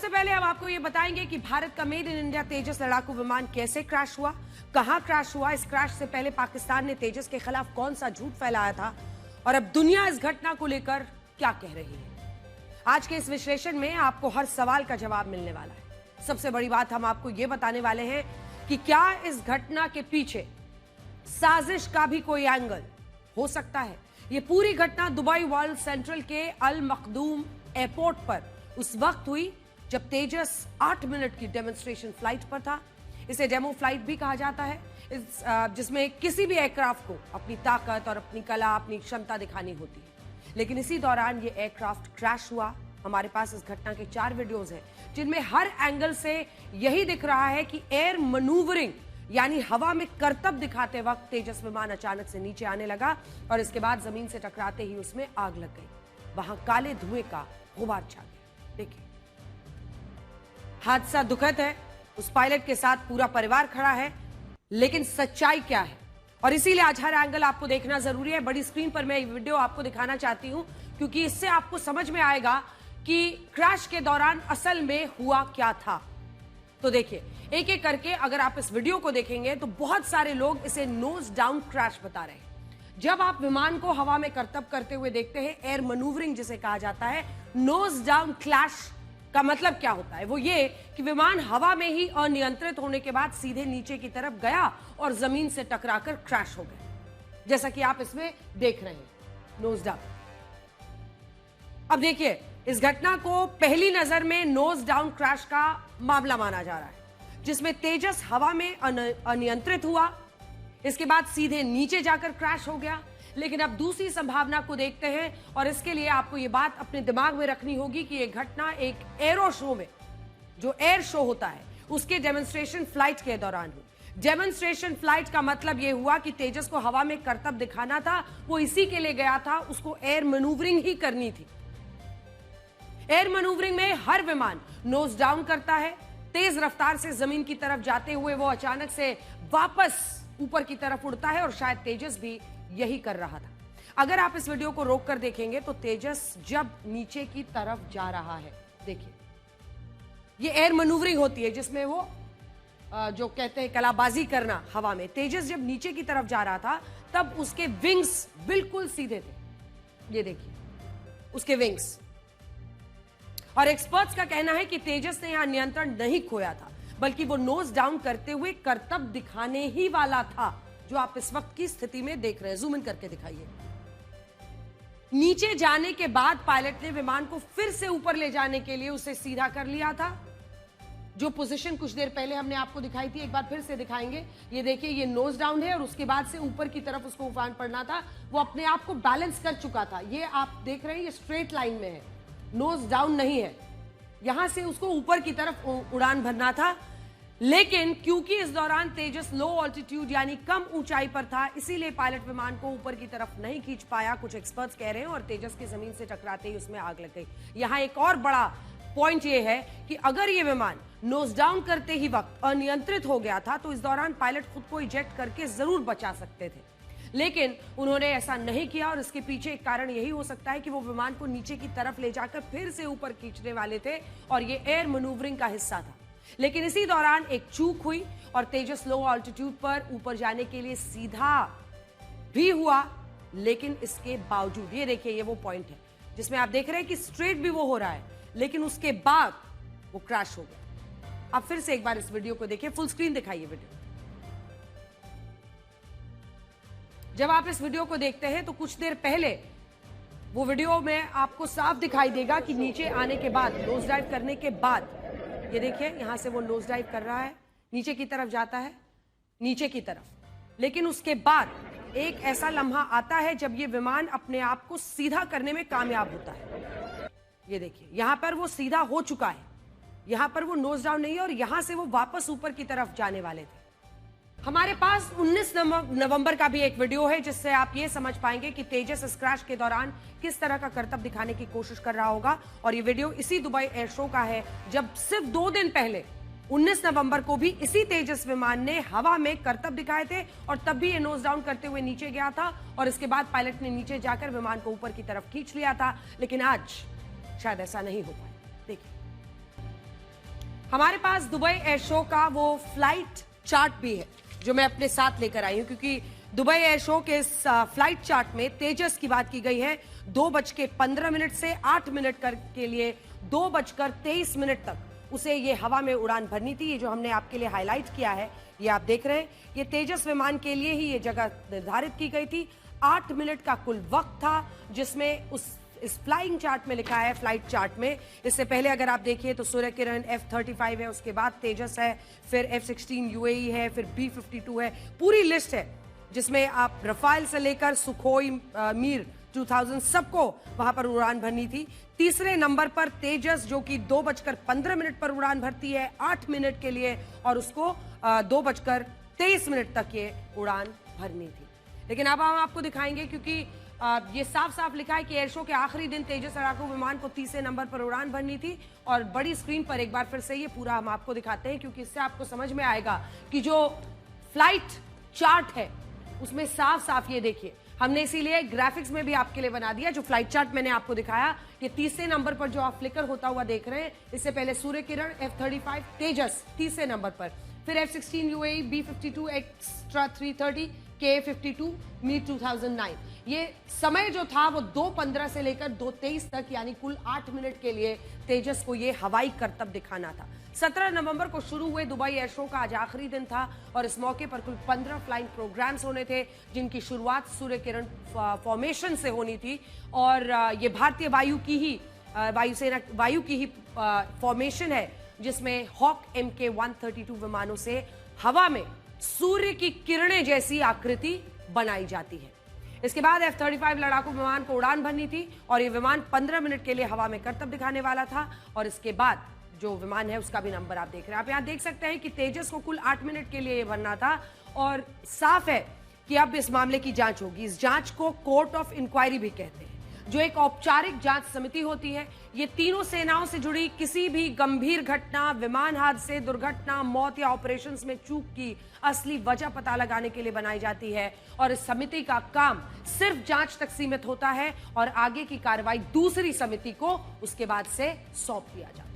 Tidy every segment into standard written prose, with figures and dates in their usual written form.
सबसे पहले हम आपको ये बताएंगे कि भारत का मेड इन इंडिया तेजस लड़ाकू विमान कैसे क्रैश हुआ, कहां क्रैश हुआ, इस क्रैश से पहले पाकिस्तान ने तेजस के खिलाफ कौन सा झूठ फैलाया था और अब दुनिया इस घटना को लेकर क्या कह रही है। आज के इस विश्लेषण में आपको हर सवाल का जवाब मिलने वाला है। सबसे बड़ी बात हम आपको ये बताने वाले हैं कि क्या इस घटना के पीछे साजिश का भी कोई एंगल हो सकता है। ये पूरी घटना दुबई वर्ल्ड सेंट्रल के अल मखदूम एयरपोर्ट पर उस वक्त हुई जब तेजस 8 मिनट की डेमोन्स्ट्रेशन फ्लाइट पर था। इसे डेमो फ्लाइट भी कहा जाता है, जिसमें किसी भी एयरक्राफ्ट को अपनी ताकत और अपनी कला, अपनी क्षमता दिखानी होती है। लेकिन इसी दौरान ये एयरक्राफ्ट क्रैश हुआ। हमारे पास इस घटना के 4 वीडियोस हैं जिनमें हर एंगल से यही दिख रहा है कि एयर मनूवरिंग यानी हवा में करतब दिखाते वक्त तेजस विमान अचानक से नीचे आने लगा और इसके बाद जमीन से टकराते ही उसमें आग लग गई। वहां काले धुएं का गुबार छा गया। देखिए, हादसा दुखद है, उस पायलट के साथ पूरा परिवार खड़ा है, लेकिन सच्चाई क्या है और इसीलिए आज हर एंगल आपको देखना जरूरी है। बड़ी स्क्रीन पर मैं ये वीडियो आपको दिखाना चाहती हूं क्योंकि इससे आपको समझ में आएगा कि क्रैश के दौरान असल में हुआ क्या था। तो देखिए, एक एक करके अगर आप इस वीडियो को देखेंगे तो बहुत सारे लोग इसे नोज डाउन क्रैश बता रहे हैं। जब आप विमान को हवा में करतब करते हुए देखते हैं, एयर मैन्यूवरिंग जिसे कहा जाता है, नोज डाउन क्लैश का मतलब क्या होता है? वो ये कि विमान हवा में ही अनियंत्रित होने के बाद सीधे नीचे की तरफ गया और जमीन से टकराकर क्रैश हो गया, जैसा कि आप इसमें देख रहे हैं, नोज डाउन। अब देखिए, इस घटना को पहली नजर में नोज डाउन क्रैश का मामला माना जा रहा है, जिसमें तेजस हवा में अनियंत्रित हुआ, इसके बाद सीधे नीचे जाकर क्रैश हो गया। लेकिन अब दूसरी संभावना को देखते हैं और इसके लिए आपको यह बात अपने दिमाग में रखनी होगी कि यह घटना एक एरो शो में, जो एयर शो होता है, उसके डेमोन्स्ट्रेशन फ्लाइट के दौरान हुई। डेमोन्स्ट्रेशन फ्लाइट का मतलब यह हुआ कि तेजस को हवा में करतब दिखाना था, वो इसी के लिए गया था, उसको एयर मैन्यूवरिंग ही करनी थी। एयर मैन्यूवरिंग में हर विमान नोज डाउन करता है, तेज रफ्तार से जमीन की तरफ जाते हुए वो अचानक से वापस ऊपर की तरफ उड़ता है और शायद तेजस भी यही कर रहा था। अगर आप इस वीडियो को रोक कर देखेंगे तो तेजस जब नीचे की तरफ जा रहा है, देखिए, ये एयर मैन्यूवरिंग होती है जिसमें वो जो कहते हैं कलाबाजी करना हवा में। तेजस जब नीचे की तरफ जा रहा था तब उसके विंग्स बिल्कुल सीधे थे, ये देखिए उसके विंग्स। और एक्सपर्ट्स का कहना है कि तेजस ने यहां नियंत्रण नहीं खोया था, बल्कि वो नोज डाउन करते हुए करतब दिखाने ही वाला था, जो आप इस वक्त की स्थिति में देख रहे हैं। जूम इन करके दिखाइए। नीचे जाने के बाद पायलट ने विमान को फिर से ऊपर ले जाने के लिए उसे सीधा कर लिया था। जो पोजीशन कुछ देर पहले हमने आपको दिखाई थी, एक बार फिर से दिखाएंगे। ये देखिए, ये नोज डाउन है और उसके बाद से ऊपर की तरफ उसको उफान पड़ना था। वो अपने आप को बैलेंस कर चुका था। ये आप देख रहे हैं, ये स्ट्रेट लाइन में है, नोज डाउन नहीं है। यहां से उसको ऊपर की तरफ उड़ान भरना था, लेकिन क्योंकि इस दौरान तेजस लो ऑल्टीट्यूड यानी कम ऊंचाई पर था, इसीलिए पायलट विमान को ऊपर की तरफ नहीं खींच पाया, कुछ एक्सपर्ट्स कह रहे हैं, और तेजस की जमीन से टकराते ही उसमें आग लग गई। यहां एक और बड़ा पॉइंट यह है कि अगर यह विमान नोज डाउन करते ही वक्त अनियंत्रित हो गया था तो इस दौरान पायलट खुद को इजेक्ट करके जरूर बचा सकते थे, लेकिन उन्होंने ऐसा नहीं किया और इसके पीछे एक कारण यही हो सकता है कि वो विमान को नीचे की तरफ ले जाकर फिर से ऊपर खींचने वाले थे और ये एयर मैन्यूवरिंग का हिस्सा था। लेकिन इसी दौरान एक चूक हुई और तेजस लो ऑल्टीट्यूड पर ऊपर जाने के लिए सीधा भी हुआ, लेकिन इसके बावजूद ये देखिए, ये वो पॉइंट है जिसमें आप देख रहे हैं कि स्ट्रेट भी वो हो रहा है, लेकिन उसके बाद वो क्रैश हो गया। आप फिर से एक बार इस वीडियो को देखिए, फुल स्क्रीन दिखाइए वीडियो। जब आप इस वीडियो को देखते हैं तो कुछ देर पहले वो वीडियो में आपको साफ दिखाई देगा कि नीचे आने के बाद, नोज डाइव करने के बाद, ये देखिए यहां से वो नोज डाइव कर रहा है, नीचे की तरफ जाता है, नीचे की तरफ, लेकिन उसके बाद एक ऐसा लम्हा आता है जब ये विमान अपने आप को सीधा करने में कामयाब होता है। ये देखिए, यहां पर वो सीधा हो चुका है, यहां पर वो नोज डाउन नहीं है और यहां से वो वापस ऊपर की तरफ जाने वाले थे। हमारे पास 19 नवंबर का भी एक वीडियो है जिससे आप ये समझ पाएंगे कि तेजस इस क्रैश के दौरान किस तरह का करतब दिखाने की कोशिश कर रहा होगा। और ये वीडियो इसी दुबई एयर शो का है जब सिर्फ 2 दिन पहले 19 नवंबर को भी इसी तेजस विमान ने हवा में करतब दिखाए थे और तब भी ये नोज डाउन करते हुए नीचे गया था और इसके बाद पायलट ने नीचे जाकर विमान को ऊपर की तरफ खींच लिया था। लेकिन आज शायद ऐसा नहीं हो पाया। देखिए, हमारे पास दुबई एयर शो का वो फ्लाइट चार्ट भी है जो मैं अपने साथ लेकर आई हूं, क्योंकि दुबई एयर शो के इस फ्लाइट चार्ट में तेजस की बात की गई है 2:15 से 8 मिनट के लिए 2:23 तक उसे ये हवा में उड़ान भरनी थी। ये जो हमने आपके लिए हाईलाइट किया है, ये आप देख रहे हैं, ये तेजस विमान के लिए ही ये जगह निर्धारित की गई थी। 8 मिनट का कुल वक्त था, जिसमें इस फ्लाइंग चार्ट में लिखा है, फ्लाइट चार्ट में। इससे पहले अगर आप देखिए तो सूर्य किरण F-35 है, उसके बाद तेजस है, फिर F-16 UAE है, फिर B-52 है, पूरी लिस्ट है जिसमें आप रफाल से लेकर सुखोई मीर 2000 सबको वहां पर उड़ान भरनी थी। तीसरे नंबर पर तेजस जो कि 2:15 पर उड़ान भरती है 8 मिनट के लिए, और उसको 2:23 तक ये उड़ान भरनी थी। लेकिन अब हम आपको दिखाएंगे, क्योंकि ये साफ साफ लिखा है कि एयर शो के आखिरी दिन तेजस लड़ाकू विमान को तीसरे नंबर पर उड़ान भरनी थी। और बड़ी स्क्रीन पर एक बार फिर से ये पूरा हम आपको दिखाते हैं, क्योंकि इससे आपको समझ में आएगा कि जो फ्लाइट चार्ट है उसमें साफ साफ ये देखिए, हमने इसीलिए ग्राफिक्स में भी आपके लिए बना दिया। जो फ्लाइट चार्ट मैंने आपको दिखाया, ये तीसरे नंबर पर जो आप फ्लिकर होता हुआ देख रहे हैं, इससे पहले सूर्य किरण F-35 तेजस तीसरे नंबर पर, फिर F-16 UAE, B-52 extra 330, K-52 Mir 2009। ये समय जो था वो 2:15 से लेकर 2:23 तक, यानी कुल 8 मिनट के लिए तेजस को ये हवाई करतब दिखाना था। 17 नवंबर को शुरू हुए दुबई एयर शो का आज आखिरी दिन था, और इस मौके पर कुल 15 फ्लाइंग प्रोग्राम्स होने थे, जिनकी शुरुआत सूर्य किरण फॉर्मेशन से होनी थी। और ये भारतीय वायु की ही फॉर्मेशन है, जिसमें हॉक MK-132 विमानों से हवा में सूर्य की किरणें जैसी आकृति बनाई जाती है। इसके बाद F-35 लड़ाकू विमान को उड़ान भरनी थी, और ये विमान 15 मिनट के लिए हवा में करतब दिखाने वाला था। और इसके बाद जो विमान है उसका भी नंबर आप देख रहे हैं। आप यहाँ देख सकते हैं कि तेजस को कुल 8 मिनट के लिए ये भरना था, और साफ है कि अब इस मामले की जांच होगी। इस जांच को कोर्ट ऑफ इंक्वायरी भी कहते हैं, जो एक औपचारिक जांच समिति होती है। ये तीनों सेनाओं से जुड़ी किसी भी गंभीर घटना, विमान हादसे, दुर्घटना, मौत या ऑपरेशंस में चूक की असली वजह पता लगाने के लिए बनाई जाती है। और इस समिति का काम सिर्फ जांच तक सीमित होता है, और आगे की कार्रवाई दूसरी समिति को उसके बाद से सौंप दिया जाता है।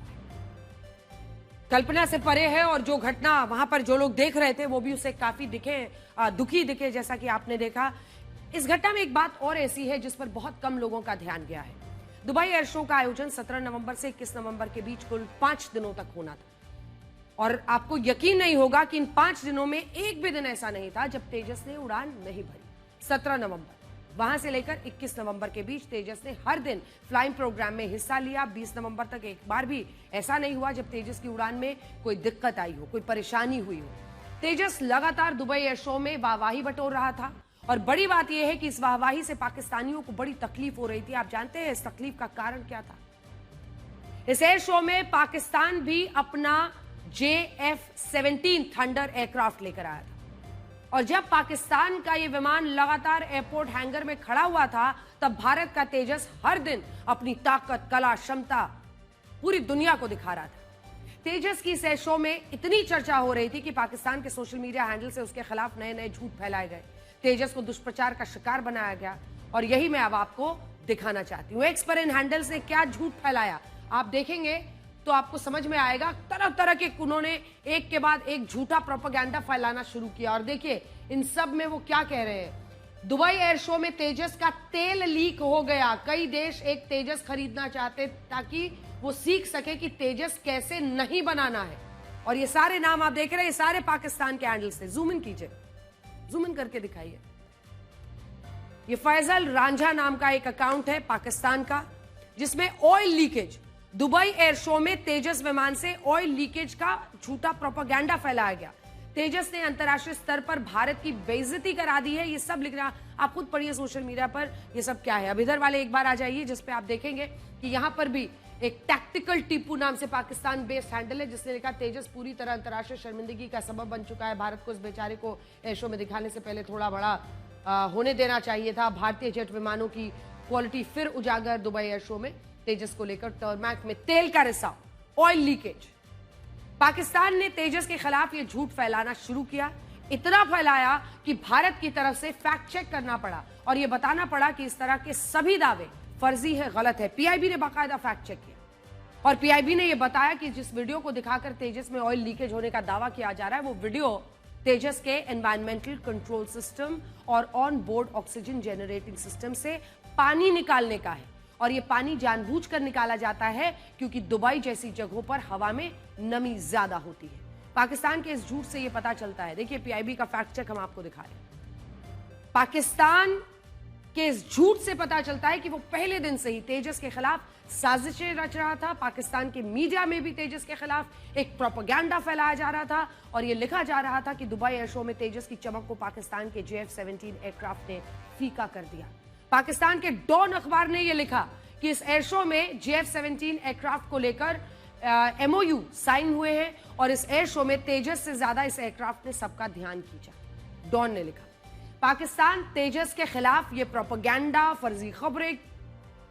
कल्पना से परे है, और जो घटना वहां पर जो लोग देख रहे थे वो भी उसे काफी दुखी दिखे, जैसा कि आपने देखा। इस घटना में एक बात और ऐसी है जिस पर बहुत कम लोगों का ध्यान गया है। दुबई एयर शो का आयोजन 17 नवंबर से 21 नवंबर के बीच कुल 5 दिनों तक होना था, और आपको यकीन नहीं होगा कि इन 5 दिनों में एक भी दिन ऐसा नहीं था जब तेजस ने उड़ान नहीं भरी। 17 नवंबर वहां से लेकर 21 नवंबर के बीच तेजस ने हर दिन फ्लाइंग प्रोग्राम में हिस्सा लिया। 20 नवंबर तक एक बार भी ऐसा नहीं हुआ जब तेजस की उड़ान में कोई दिक्कत आई हो, कोई परेशानी हुई हो। तेजस लगातार दुबई एयर शो में वाहवाही बटोर रहा था, और बड़ी बात यह है कि इस वाहवाही से पाकिस्तानियों को बड़ी तकलीफ हो रही थी। आप जानते हैं इस तकलीफ का कारण क्या था? इस एयर शो में पाकिस्तान भी अपना JF-17 थंडर एयरक्राफ्ट लेकर आया था, और जब पाकिस्तान का ये विमान लगातार एयरपोर्ट हैंगर में खड़ा हुआ था, तब भारत का तेजस हर दिन अपनी ताकत, कला, क्षमता पूरी दुनिया को दिखा रहा था। तेजस की इस एयर शो में इतनी चर्चा हो रही थी कि पाकिस्तान के सोशल मीडिया हैंडल से उसके खिलाफ नए नए झूठ फैलाए गए। तेजस को दुष्प्रचार का शिकार बनाया गया, और यही मैं अब आपको दिखाना चाहती हूँ। एक्स पर इन हैंडल्स ने क्या झूठ फैलाया, आप देखेंगे तो आपको समझ में आएगा। तरह तरह के उन्होंने एक के बाद एक झूठा प्रोपेगेंडा फैलाना शुरू किया, और देखिए इन सब में वो क्या कह रहे हैं। दुबई एयर शो में तेजस का तेल लीक हो गया। कई देश एक तेजस खरीदना चाहते ताकि वो सीख सके कि तेजस कैसे नहीं बनाना है। और ये सारे नाम आप देख रहे हैं, ये सारे पाकिस्तान के हैंडल्स थे। जूम इन कीजिए, जूम इन करके दिखाइए। ये फैजल रांझा नाम का एक अकाउंट है पाकिस्तान का, जिसमें oil leakage, Dubai air show में तेजस विमान से ऑयल लीकेज का झूठा प्रोपेगेंडा फैलाया गया। तेजस ने अंतर्राष्ट्रीय स्तर पर भारत की बेइज्जती करा दी है। ये सब लिख रहा, आप खुद पढ़िए सोशल मीडिया पर ये सब क्या है। अब इधर वाले एक बार आ जाइए, जिसपे आप देखेंगे कि यहां पर भी एक टैक्टिकल टीपू नाम से पाकिस्तान बेस्ड हैंडल है, जिसने लिखा तेजस पूरी तरह अंतर्राष्ट्रीय शर्मिंदगी का सबब बन चुका है। भारत को इस बेचारे को एयर शो में दिखाने से पहले थोड़ा बड़ा होने देना चाहिए था। भारतीय जेट विमानों की क्वालिटी फिर उजागर। दुबई एयर शो में तेजस को लेकर टरमैक में तेल का रिसाव, ऑयल लीकेज। पाकिस्तान ने तेजस के खिलाफ यह झूठ फैलाना शुरू किया, इतना फैलाया कि भारत की तरफ से फैक्ट चेक करना पड़ा, और यह बताना पड़ा कि इस तरह के सभी दावे फर्जी है, गलत है। पीआईबी ने बाकायदा फैक्ट चेक किया। और पीआईबी ने यह बताया कि जिस वीडियो को दिखाकर तेजस में ऑयल लीकेज होने का दावा किया जा रहा है, वो वीडियो तेजस के एनवायरमेंटल कंट्रोल सिस्टम और on board oxygen generating system से पानी निकालने का है। और यह पानी जानबूझकर निकाला जाता है क्योंकि दुबई जैसी जगहों पर हवा में नमी ज्यादा होती है। पाकिस्तान के इस झूठ से यह पता चलता है, देखिए पीआईबी का फैक्ट चेक हम आपको दिखा रहे हैं। पाकिस्तान के इस झूठ से पता चलता है कि वो पहले दिन से ही तेजस के खिलाफ साजिशें रच रहा था। पाकिस्तान के मीडिया में भी तेजस के खिलाफ एक प्रोपेगेंडा फैलाया जा रहा था और ये लिखा जा रहा था कि दुबई एयर शो में तेजस की चमक को पाकिस्तान के JF-17 एयरक्राफ्ट ने फीका कर दिया। पाकिस्तान के डॉन अखबार ने यह लिखा कि इस एयर शो में JF-17 एयरक्राफ्ट को लेकर MOU साइन हुए हैं और इस एयर शो में तेजस से ज्यादा इस एयरक्राफ्ट ने सबका ध्यान खींचा। डॉन ने लिखा पाकिस्तान तेजस के खिलाफ ये प्रोपेगेंडा, फर्जी खबरें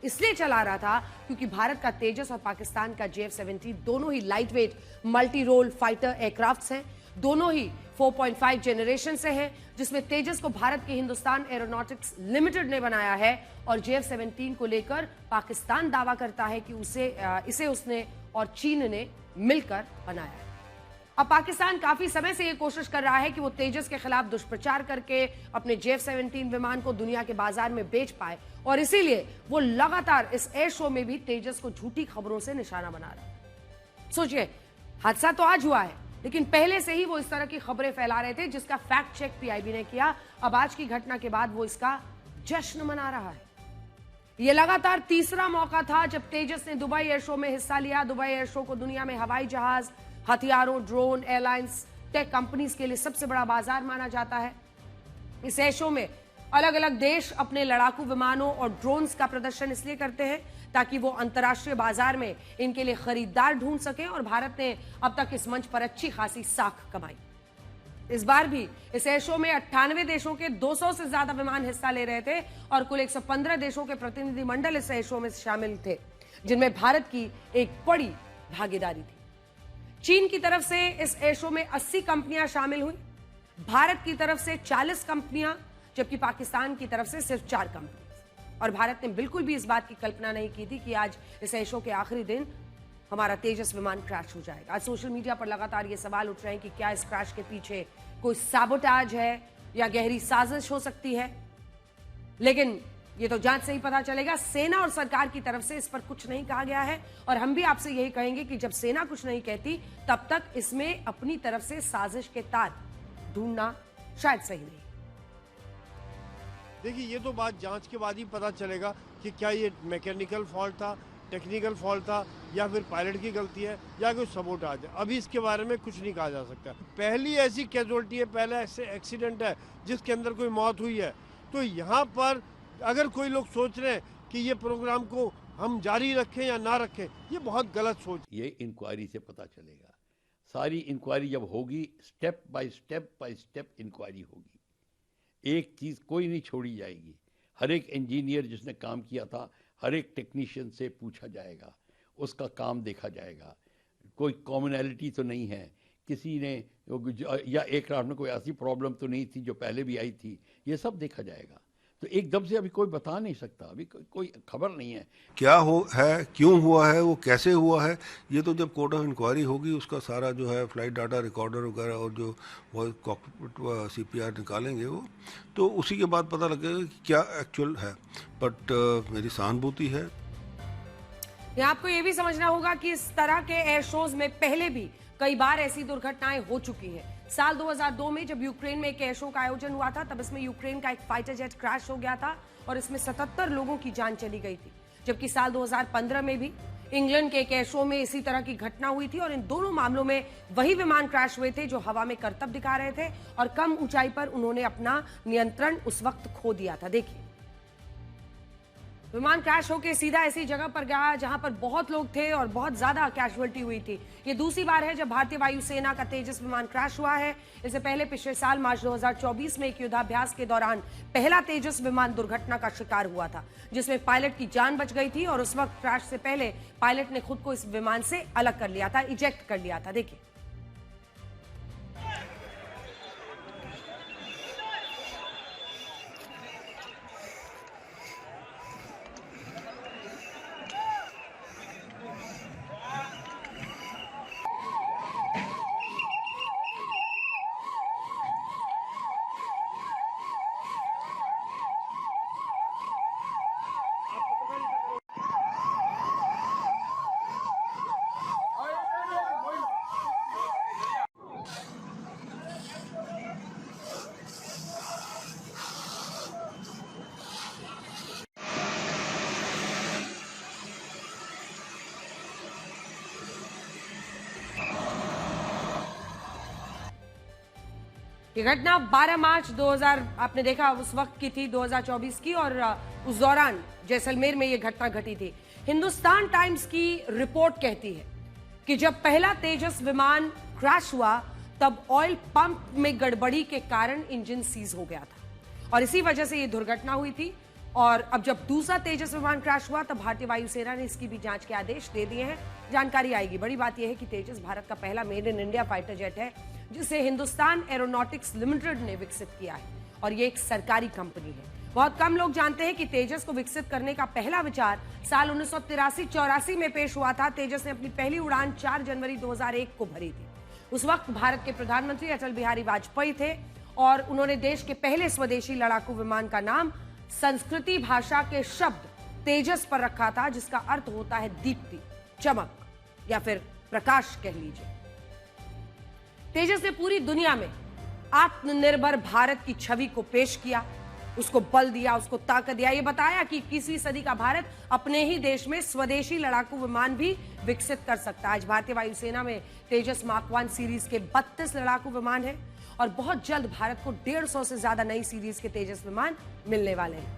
इसलिए चला रहा था क्योंकि भारत का तेजस और पाकिस्तान का JF-17 दोनों ही light weight multi role fighter aircrafts हैं। दोनों ही 4.5 जनरेशन से हैं, जिसमें तेजस को भारत के हिंदुस्तान एरोनॉटिक्स लिमिटेड ने बनाया है और JF-17 को लेकर पाकिस्तान दावा करता है कि इसे उसने और चीन ने मिलकर बनाया है। अब पाकिस्तान काफी समय से यह कोशिश कर रहा है कि वो तेजस के खिलाफ दुष्प्रचार करके अपने JF-17 विमान को दुनिया के बाजार में बेच पाए और इसीलिए वो लगातार इस एयर शो में भी तेजस को झूठी खबरों से निशाना बना रहा है। सोचिए, हादसा तो आज हुआ है, लेकिन पहले से ही वो इस तरह की खबरें फैला रहे थे, जिसका फैक्ट चेक पीआईबी ने किया। अब आज की घटना के बाद वो इसका जश्न मना रहा है। ये लगातार तीसरा मौका था जब तेजस ने दुबई एयर शो में हिस्सा लिया। दुबई एयर शो को दुनिया में हवाई जहाज, हथियारों, ड्रोन, एयरलाइंस, टेक कंपनीज के लिए सबसे बड़ा बाजार माना जाता है। इस एयर शो में अलग अलग देश अपने लड़ाकू विमानों और ड्रोन्स का प्रदर्शन इसलिए करते हैं ताकि वो अंतर्राष्ट्रीय बाजार में इनके लिए खरीदार ढूंढ सकें और भारत ने अब तक इस मंच पर अच्छी खासी साख कमाई। इस बार भी इस एयर शो में 98 देशों के 200 से ज्यादा विमान हिस्सा ले रहे थे और कुल 115 देशों के प्रतिनिधिमंडल इस एयर शो में शामिल थे, जिनमें भारत की एक बड़ी भागीदारी थी। चीन की तरफ से इस एयर शो में 80 कंपनियां शामिल हुई, भारत की तरफ से 40 कंपनियां, जबकि पाकिस्तान की तरफ से सिर्फ 4 कंपनी। और भारत ने बिल्कुल भी इस बात की कल्पना नहीं की थी कि आज इस एयर शो के आखिरी दिन हमारा तेजस विमान क्रैश हो जाएगा। आज सोशल मीडिया पर लगातार ये सवाल उठ रहे हैं कि क्या इस क्रैश के पीछे कोई सैबोटाज है या गहरी साजिश हो सकती है, लेकिन ये तो जांच से ही पता चलेगा। सेना और सरकार की तरफ से इस पर कुछ नहीं कहा गया है और हम भी आपसे यही कहेंगे कि जब सेना कुछ नहीं कहती तब तक इसमें अपनी तरफ से साजिश के तार ढूंढना शायद सही नहीं। देखिए, ये तो बात जांच के बाद ही पता चलेगा कि क्या ये मैकेनिकल फॉल्ट था, टेक्निकल फॉल्ट था या फिर पायलट की गलती है या कोई सबोटाज है। अभी इसके बारे में कुछ नहीं कहा जा सकता। पहली ऐसी कैजुअल्टी है, पहला ऐसे एक्सीडेंट है जिसके अंदर कोई मौत हुई है। तो यहाँ पर अगर कोई लोग सोच रहे हैं कि ये प्रोग्राम को हम जारी रखें या ना रखें, ये बहुत गलत सोच। ये इंक्वायरी से पता चलेगा। सारी इंक्वायरी जब होगी, स्टेप बाय स्टेप इंक्वायरी होगी। एक चीज़ कोई नहीं छोड़ी जाएगी। हर एक इंजीनियर जिसने काम किया था, हर एक टेक्नीशियन से पूछा जाएगा, उसका काम देखा जाएगा। कोई कॉमनैलिटी तो नहीं है, किसी ने या एयरक्राफ्ट में कोई ऐसी प्रॉब्लम तो नहीं थी जो पहले भी आई थी, ये सब देखा जाएगा। तो एकदम से अभी कोई बता नहीं सकता, अभी कोई खबर नहीं है क्या है, क्यों हुआ है, वो कैसे हुआ है। ये तो जब कोर्ट ऑफ इंक्वायरी होगी, उसका सारा जो है फ्लाइट डाटा रिकॉर्डर वगैरह और जो वो कॉकपिट CPR निकालेंगे वो, तो उसी के बाद पता लगेगा कि क्या एक्चुअल है। बट मेरी सहानुभूति है। यहाँ आपको ये भी समझना होगा कि इस तरह के एयर शोज में पहले भी कई बार ऐसी दुर्घटनाएं हो चुकी हैं। साल 2002 में जब यूक्रेन में एक एयर शो का आयोजन हुआ था, तब इसमें यूक्रेन का एक फाइटर जेट क्रैश हो गया था और इसमें 77 लोगों की जान चली गई थी। जबकि साल 2015 में भी इंग्लैंड के एक एयर शो में इसी तरह की घटना हुई थी और इन दोनों मामलों में वही विमान क्रैश हुए थे जो हवा में करतब दिखा रहे थे और कम ऊंचाई पर उन्होंने अपना नियंत्रण उस वक्त खो दिया था। देखिए, विमान क्रैश होकर सीधा ऐसी जगह पर गया जहां पर बहुत लोग थे और बहुत ज्यादा कैजुअल्टी हुई थी। ये दूसरी बार है जब भारतीय वायुसेना का तेजस विमान क्रैश हुआ है। इससे पहले पिछले साल मार्च 2024 में एक युद्धाभ्यास के दौरान पहला तेजस विमान दुर्घटना का शिकार हुआ था, जिसमें पायलट की जान बच गई थी और उस वक्त क्रैश से पहले पायलट ने खुद को इस विमान से अलग कर लिया था, इजेक्ट कर लिया था। देखिए, ये घटना 12 मार्च 2000 आपने देखा उस वक्त की थी, 2024 की, और उस दौरान जैसलमेर में ये घटना घटी थी। हिंदुस्तान टाइम्स की रिपोर्ट कहती है कि जब पहला तेजस विमान क्रैश हुआ तब ऑयल पंप में गड़बड़ी के कारण इंजन सीज हो गया था और इसी वजह से ये दुर्घटना हुई थी। और अब जब दूसरा तेजस विमान क्रैश हुआ तब भारतीय वायुसेना ने इसकी भी जांच के आदेश दे दिए हैं, जानकारी आएगी। बड़ी बात यह है कि तेजस भारत का पहला made in India fighter jet है जिसे हिंदुस्तान एरोनॉटिक्स लिमिटेड ने विकसित किया है और ये एक सरकारी कंपनी है। बहुत कम लोग जानते हैं कि तेजस को विकसित करने का पहला विचार साल 1983-84 में पेश हुआ था। तेजस ने अपनी पहली उड़ान 4 जनवरी 2001 को भरी थी। उस वक्त भारत के प्रधानमंत्री अटल बिहारी वाजपेयी थे और उन्होंने देश के पहले स्वदेशी लड़ाकू विमान का नाम संस्कृति भाषा के शब्द तेजस पर रखा था, जिसका अर्थ होता है दीप्ति, चमक या फिर प्रकाश कह लीजिए। तेजस ने पूरी दुनिया में आत्मनिर्भर भारत की छवि को पेश किया, उसको बल दिया, उसको ताकत दिया। ये बताया कि 21वीं सदी का भारत अपने ही देश में स्वदेशी लड़ाकू विमान भी विकसित कर सकता है। आज भारतीय वायुसेना में तेजस मार्क 1 सीरीज के 32 लड़ाकू विमान हैं और बहुत जल्द भारत को 150 से ज्यादा नई सीरीज के तेजस विमान मिलने वाले हैं,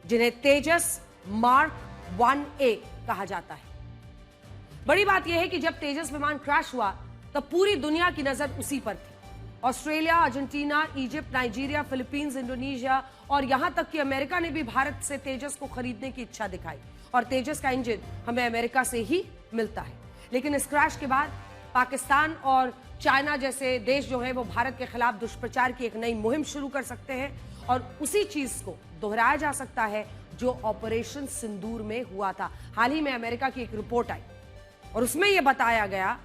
जिन्हें तेजस मार्क 1A कहा जाता है। बड़ी बात यह है कि जब तेजस विमान क्रैश हुआ तब पूरी दुनिया की नजर उसी पर थी। Australia, Argentina, Egypt, Nigeria, Philippines, Indonesia और यहां तक कि अमेरिका ने भी भारत से तेजस को खरीदने की इच्छा दिखाई और तेजस का इंजन हमें अमेरिका से ही मिलता है। लेकिन इस क्रैश के बाद पाकिस्तान और चाइना जैसे देश जो है वो भारत के खिलाफ दुष्प्रचार की एक नई मुहिम शुरू कर सकते हैं और उसी चीज को दोहराया जा सकता है जो ऑपरेशन सिंदूर में हुआ था। हाल ही में अमेरिका की एक रिपोर्ट आई और उसमें यह बताया गया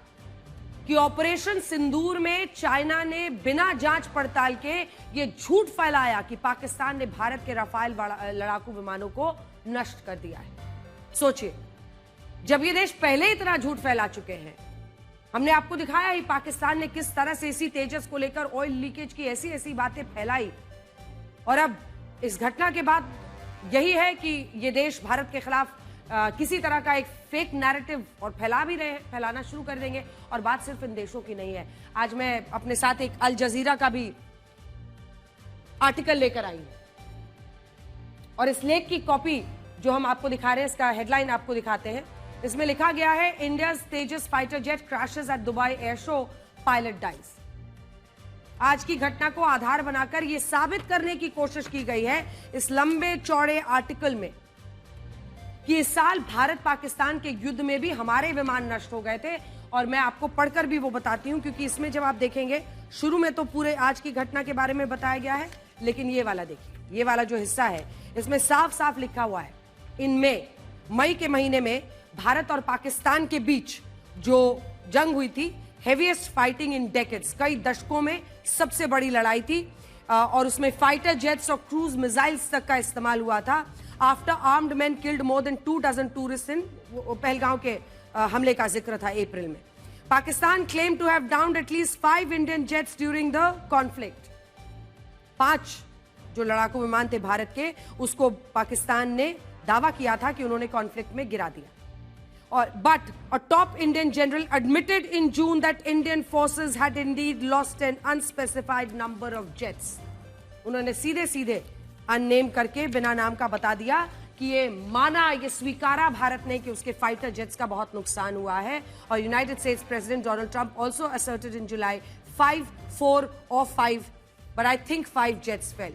कि ऑपरेशन सिंदूर में चाइना ने बिना जांच पड़ताल के ये झूठ फैलाया कि पाकिस्तान ने भारत के राफेल लड़ाकू विमानों को नष्ट कर दिया है। सोचिए, जब ये देश पहले इतना झूठ फैला चुके हैं, हमने आपको दिखाया ही पाकिस्तान ने किस तरह से इसी तेजस को लेकर ऑयल लीकेज की ऐसी ऐसी बातें फैलाई और अब इस घटना के बाद यही है कि ये देश भारत के खिलाफ किसी तरह का एक फेक नैरेटिव और फैलाना शुरू कर देंगे। और बात सिर्फ इन देशों की नहीं है। आज मैं अपने साथ एक अल जजीरा का भी आर्टिकल लेकर आई हूं और इस लेख की कॉपी जो हम आपको दिखा रहे हैं, इसका हेडलाइन आपको दिखाते हैं। इसमें लिखा गया है, India's Tejas fighter jet crashes at Dubai air show, pilot dies. आज की घटना को आधार बनाकर यह साबित करने की कोशिश की गई है इस लंबे चौड़े आर्टिकल में कि इस साल भारत पाकिस्तान के युद्ध में भी हमारे विमान नष्ट हो गए थे। और मैं आपको पढ़कर भी वो बताती हूं, क्योंकि इसमें जब आप देखेंगे शुरू में तो पूरे आज की घटना के बारे में बताया गया है, लेकिन ये वाला देखिए, ये वाला जो हिस्सा है इसमें साफ साफ लिखा हुआ है, इनमें मई के महीने में भारत और पाकिस्तान के बीच जो जंग हुई थी, हेवीएस्ट फाइटिंग इन डेकेड्स, कई दशकों में सबसे बड़ी लड़ाई थी और उसमें फाइटर जेट्स और क्रूज मिसाइल्स तक का इस्तेमाल हुआ था। After armed man killed more than 2 dozen tourist in, Pahalgaon के हमले का जिक्र था अप्रैल में। Pakistan claim to have downed at least 5 Indian jets during the conflict. 5 जो लड़ाकू विमान थे भारत के, उसको पाकिस्तान ने दावा किया था कि उन्होंने कॉन्फ्लिक्ट में गिरा दिया। और but a top Indian general admitted in June that Indian forces had Indeed lost N unspecified number of jets. उन्होंने सीधे सीधे अननेम करके बिना नाम का बता दिया कि ये माना, ये स्वीकारा भारत ने कि उसके फाइटर जेट्स का बहुत नुकसान हुआ है। और United States president Donald Trump also asserted in July 5, 4 और 5, but I think 5 jets fell.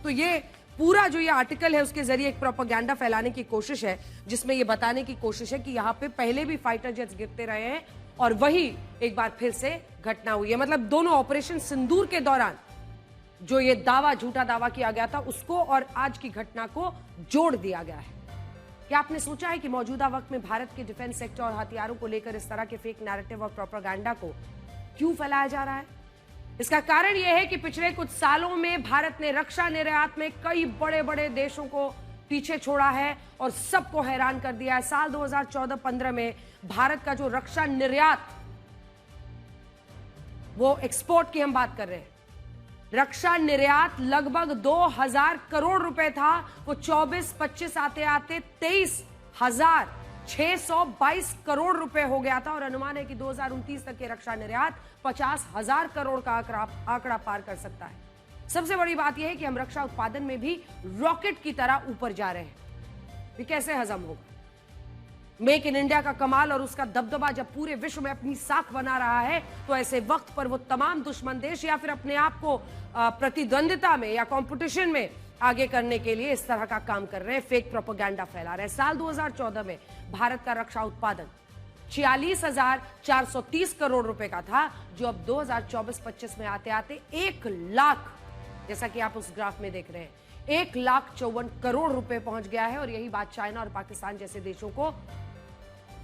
तो ये पूरा जो ये आर्टिकल है उसके जरिए एक प्रोपेगेंडा फैलाने की कोशिश है, जिसमें ये बताने की कोशिश है कि यहाँ पे पहले भी फाइटर जेट्स गिरते रहे हैं और वही एक बार फिर से घटना हुई है। मतलब दोनों ऑपरेशन सिंदूर के दौरान जो ये दावा, झूठा दावा किया गया था, उसको और आज की घटना को जोड़ दिया गया है। क्या आपने सोचा है कि मौजूदा वक्त में भारत के डिफेंस सेक्टर और हथियारों को लेकर इस तरह के फेक नैरेटिव और प्रोपेगेंडा को क्यों फैलाया जा रहा है? इसका कारण यह है कि पिछले कुछ सालों में भारत ने रक्षा निर्यात में कई बड़े बड़े देशों को पीछे छोड़ा है और सबको हैरान कर दिया है। साल 2014-15 में भारत का जो रक्षा निर्यात, वो एक्सपोर्ट की हम बात कर रहे हैं, रक्षा निर्यात लगभग 2000 करोड़ रुपए था। वो 24-25 आते आते 23,000 622 करोड़ रुपए हो गया था और अनुमान है कि 2029 तक के रक्षा निर्यात 50,000 करोड़ का आंकड़ा पार कर सकता है। सबसे बड़ी बात यह है कि हम रक्षा उत्पादन में भी रॉकेट की तरह ऊपर जा रहे हैं। ये कैसे हजम होगा? मेक इन इंडिया का कमाल और उसका दबदबा जब पूरे विश्व में अपनी साख बना रहा है, तो ऐसे वक्त पर वो तमाम दुश्मन देश या फिर अपने आप को प्रतिद्वंदिता में या कंपटीशन में आगे करने के लिए इस तरह का काम कर रहे हैं, फेक प्रोपेगेंडा फैला रहे हैं। साल 2014 में भारत का रक्षा उत्पादन 46,430 करोड़ रुपए का था, जो अब 2024-25 में आते आते 1 लाख, जैसा कि आप उस ग्राफ में देख रहे हैं, 1,54 करोड़ रुपए पहुंच गया है। और यही बात चाइना और पाकिस्तान जैसे देशों को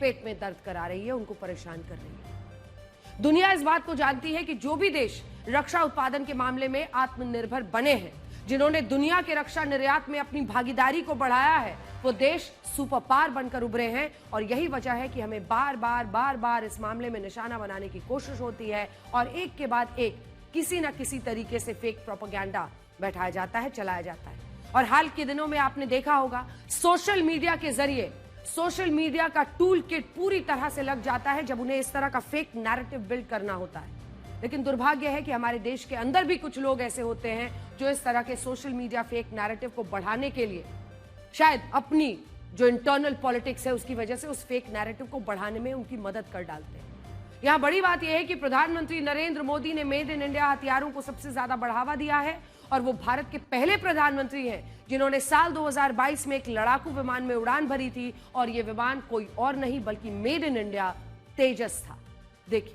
पेट में दर्द करा रही है, उनको परेशान कर रही है। दुनिया इस बात को जानती है कि जो भी देश रक्षा उत्पादन के मामले में आत्मनिर्भर बने हैं, जिन्होंने दुनिया के रक्षा निर्यात में अपनी भागीदारी को बढ़ाया है, वो देश सुपर पावर बनकर उभरे हैं। और यही वजह है कि हमें बार बार इस मामले में निशाना बनाने की कोशिश होती है और एक के बाद एक किसी न किसी तरीके से फेक प्रोपेगेंडा बैठाया जाता है, चलाया जाता है। और हाल के दिनों में आपने देखा होगा, सोशल मीडिया के जरिए सोशल मीडिया का टूल किट पूरी तरह से लग जाता है जब उन्हें इस तरह का फेक नैरेटिव बिल्ड करना होता है। लेकिन दुर्भाग्य है कि हमारे देश के अंदर भी कुछ लोग ऐसे होते हैं जो इस तरह के सोशल मीडिया फेक नैरेटिव को बढ़ाने के लिए शायद अपनी जो इंटरनल पॉलिटिक्स है उसकी वजह से उस फेक नैरेटिव को बढ़ाने में उनकी मदद कर डालते हैं। यहां बड़ी बात यह है कि प्रधानमंत्री नरेंद्र मोदी ने मेड इन इंडिया हथियारों को सबसे ज्यादा बढ़ावा दिया है और वो भारत के पहले प्रधानमंत्री हैं जिन्होंने साल 2022 में एक लड़ाकू विमान में उड़ान भरी थी और ये विमान कोई और नहीं बल्कि मेड इन इंडिया तेजस था। देखिए।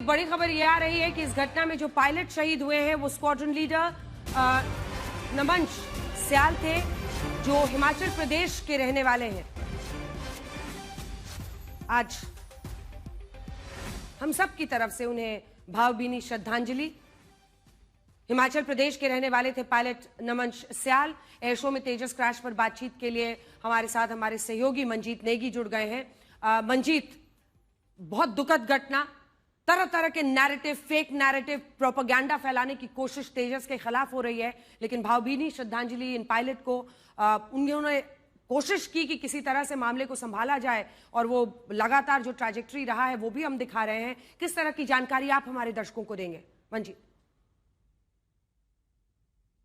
बड़ी खबर यह आ रही है कि इस घटना में जो पायलट शहीद हुए हैं वो स्क्वाड्रन लीडर नमन स्याल थे, जो हिमाचल प्रदेश के रहने वाले हैं। आज हम सब की तरफ से उन्हें भावभीनी श्रद्धांजलि। हिमाचल प्रदेश के रहने वाले थे पायलट नमन स्याल। एयर शो में तेजस क्रैश पर बातचीत के लिए हमारे साथ हमारे सहयोगी मंजीत नेगी जुड़ गए हैं। मंजीत, बहुत दुखद घटना, तरह तरह के नैरेटिव, फेक नैरेटिव, प्रोपेगेंडा फैलाने की कोशिश तेजस के खिलाफ हो रही है, लेकिन भावभीनी श्रद्धांजलि इन पायलट को। उन्होंने कोशिश की कि किसी तरह से मामले को संभाला जाए और वो लगातार जो ट्रैजेक्टरी रहा है वो भी हम दिखा रहे हैं। किस तरह की जानकारी आप हमारे दर्शकों को देंगे मंजीत?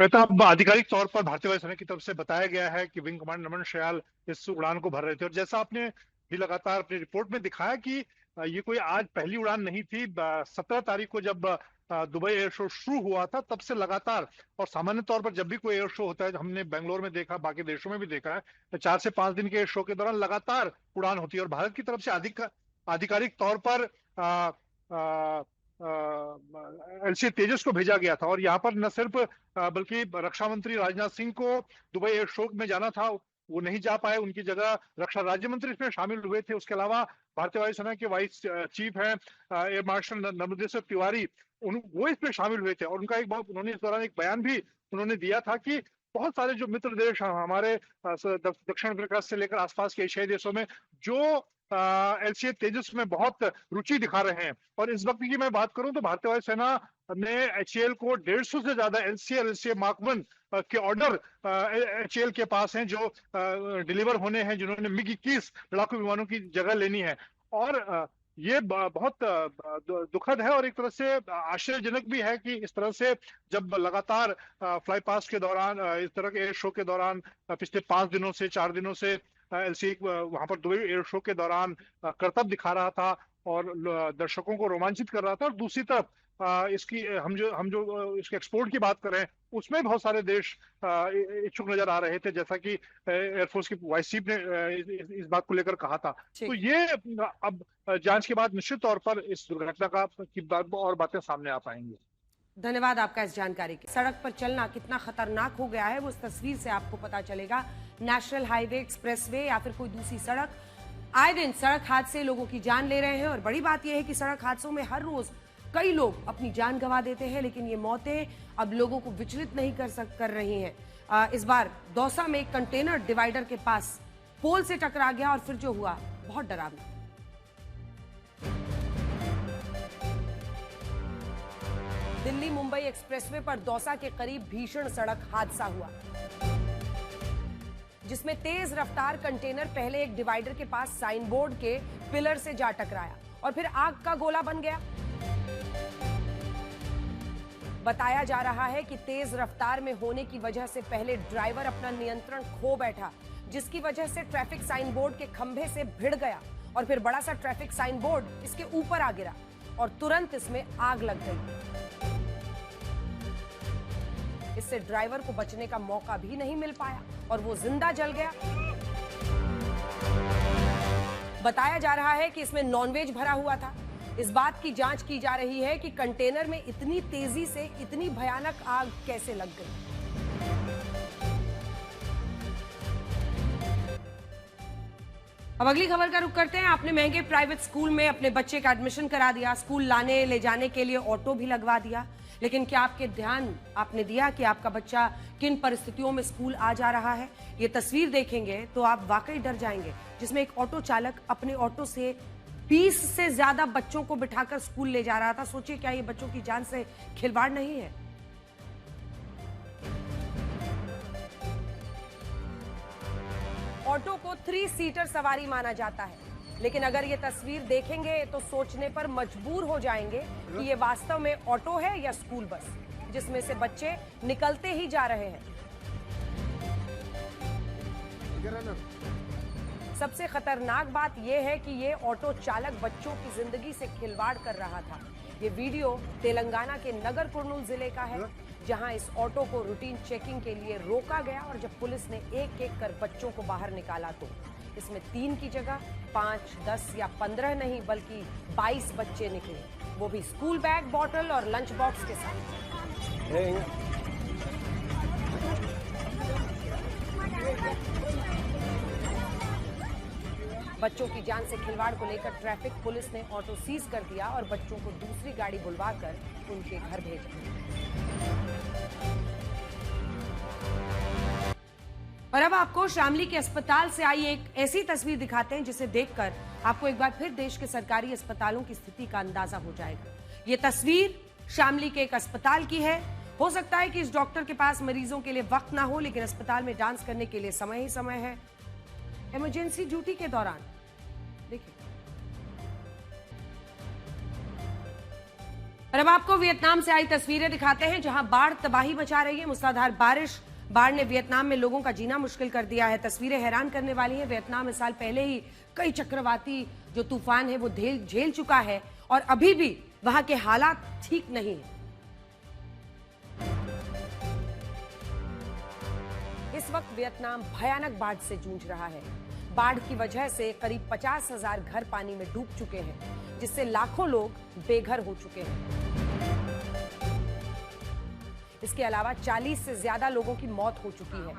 प्रताप, आधिकारिक तौर पर भारतीय वायुसेना की तरफ से बताया गया है कि विंग कमांडर नमन श्याल इस उड़ान को भर रहे थे और जैसा आपने भी लगातार अपनी रिपोर्ट में दिखाया कि ये कोई आज पहली उड़ान नहीं थी। 17 तारीख को जब दुबई एयर शो शुरू हुआ था तब से लगातार, और सामान्य तौर पर जब भी कोई एयर शो होता है, हमने बेंगलोर में देखा, बाकी देशों में भी देखा है, तो 4 से 5 दिन के एयर शो के दौरान लगातार उड़ान होती है। और भारत की तरफ से आधिकारिक तौर पर एलसी तेजस को भेजा गया था और यहाँ पर न सिर्फ बल्कि रक्षा मंत्री राजनाथ सिंह को दुबई एयर शो में जाना था, वो नहीं जा पाए, उनकी जगह रक्षा राज्य मंत्री इसमें शामिल हुए थे। उसके अलावा भारतीय वायुसेना के वाइस चीफ हैं एयर मार्शल नर्मदेश्वर तिवारी, वो इसमें शामिल हुए थे। और उनका उन्होंने इस दौरान एक बयान भी उन्होंने दिया था कि बहुत सारे जो मित्र देश हमारे दक्षिण अफ्रीका से लेकर आसपास के एशियाई देशों में जो एलसीए तेजस में बहुत रुचि दिखा रहे हैं। और इस वक्त की मैं बात करूं तो भारतीय वायुसेना ने एचएएल को 150 से ज्यादा एलसीए मार्क 1 के ऑर्डर एचएएल के पास हैं, जो डिलीवर होने हैं, जिन्होंने मिग 21 लड़ाकू विमानों की जगह लेनी है। और ये बहुत दुखद है और एक तरह से आश्चर्यजनक भी है कि इस तरह से जब लगातार फ्लाई पास्ट के दौरान, इस तरह के एयर शो के दौरान पिछले 5 दिनों से 4 दिनों से एलसीए वहां पर दुबई एयर शो के दौरान करतब दिखा रहा था और दर्शकों को रोमांचित कर रहा था। और दूसरी तरफ इसकी हम जो इसके एक्सपोर्ट की बात करें उसमें बहुत सारे देश इच्छुक नजर आ रहे थे, जैसा कि एयरफोर्स की वाइस चीफ ने इस बात को लेकर कहा था। तो ये अब जांच के बाद निश्चित तौर पर इस दुर्घटना की और बातें सामने आ पाएंगी। धन्यवाद आपका इस जानकारी के। सड़क पर चलना कितना खतरनाक हो गया है वो इस तस्वीर से आपको पता चलेगा। नेशनल हाईवे, एक्सप्रेसवे या फिर कोई दूसरी सड़क, आए दिन सड़क हादसे लोगों की जान ले रहे हैं। और बड़ी बात यह है कि सड़क हादसों में हर रोज कई लोग अपनी जान गंवा देते हैं, लेकिन ये मौतें अब लोगों को विचलित नहीं कर रही हैं। इस बार दौसा में एक कंटेनर डिवाइडर के पास पोल से टकरा गया और फिर जो हुआ बहुत डरावना। दिल्ली मुंबई एक्सप्रेसवे पर दौसा के करीब भीषण सड़क हादसा हुआ, जिसमें तेज रफ्तार कंटेनर पहले एक डिवाइडर के पास साइन बोर्ड के पिलर से जा टकराया और फिर आग का गोला बन गया। बताया जा रहा है कि तेज रफ्तार में होने की वजह से पहले ड्राइवर अपना नियंत्रण खो बैठा, जिसकी वजह से ट्रैफिक साइन बोर्ड के खंभे से भिड़ गया और फिर बड़ा सा ट्रैफिक साइन बोर्ड इसके ऊपर आ गिरा और तुरंत इसमें आग लग गई। इससे ड्राइवर को बचने का मौका भी नहीं मिल पाया और वो जिंदा जल गया। बताया जा रहा है कि इसमें नॉनवेज भरा हुआ था। इस बात की जांच की जा रही है कि कंटेनर में इतनी तेजी से इतनी भयानक आग कैसे लग गई। अब अगली खबर का रुख करते हैं। आपने महंगे प्राइवेट स्कूल में अपने बच्चे का एडमिशन करा दिया, स्कूल लाने ले जाने के लिए ऑटो भी लगवा दिया, लेकिन क्या आपने दिया कि आपका बच्चा किन परिस्थितियों में स्कूल आ जा रहा है? ये तस्वीर देखेंगे तो आप वाकई डर जाएंगे, जिसमें एक ऑटो चालक अपने ऑटो से 20 से ज्यादा बच्चों को बिठाकर स्कूल ले जा रहा था। सोचिए, क्या ये बच्चों की जान से खिलवाड़ नहीं है? ऑटो को 3 सीटर सवारी माना जाता है, लेकिन अगर ये तस्वीर देखेंगे तो सोचने पर मजबूर हो जाएंगे कि ये वास्तव में ऑटो है या स्कूल बस, जिसमें से बच्चे निकलते ही जा रहे हैं। सबसे खतरनाक बात यह है कि ये ऑटो चालक बच्चों की जिंदगी से खिलवाड़ कर रहा था। ये वीडियो तेलंगाना के नगर कुर्नूल जिले का है, जहां इस ऑटो को रूटीन चेकिंग के लिए रोका गया और जब पुलिस ने एक एक कर बच्चों को बाहर निकाला तो इसमें 3 की जगह 5, 10 या 15 नहीं बल्कि 22 बच्चे निकले, वो भी स्कूल बैग, बॉटल और लंच बॉक्स के साथ। बच्चों की जान से खिलवाड़ को लेकर ट्रैफिक पुलिस ने ऑटो सीज कर दिया और बच्चों को दूसरी गाड़ी बुलवाकर उनके घर भेजा। और अब आपको शामली के अस्पताल से आई एक ऐसी तस्वीर दिखाते हैं जिसे देखकर आपको एक बार फिर देश के सरकारी अस्पतालों की स्थिति का अंदाजा हो जाएगा। ये तस्वीर शामली के एक अस्पताल की है। हो सकता है कि इस डॉक्टर के पास मरीजों के लिए वक्त ना हो, लेकिन अस्पताल में डांस करने के लिए समय ही समय है। इमरजेंसी ड्यूटी के दौरान देखिए। और अब आपको वियतनाम से आई तस्वीरें दिखाते हैं, जहां बाढ़ तबाही मचा रही है। मूसलाधार बाढ़ ने वियतनाम में लोगों का जीना मुश्किल कर दिया है। तस्वीरें हैरान करने वाली हैं। वियतनाम इस साल पहले ही कई चक्रवाती जो तूफान है वो झेल चुका है और अभी भी वहां के हालात ठीक नहीं है। इस वक्त वियतनाम भयानक बाढ़ से जूझ रहा है। बाढ़ की वजह से करीब 50,000 घर पानी में डूब चुके हैं, जिससे लाखों लोग बेघर हो चुके हैं। इसके अलावा 40 से ज्यादा लोगों की मौत हो चुकी है।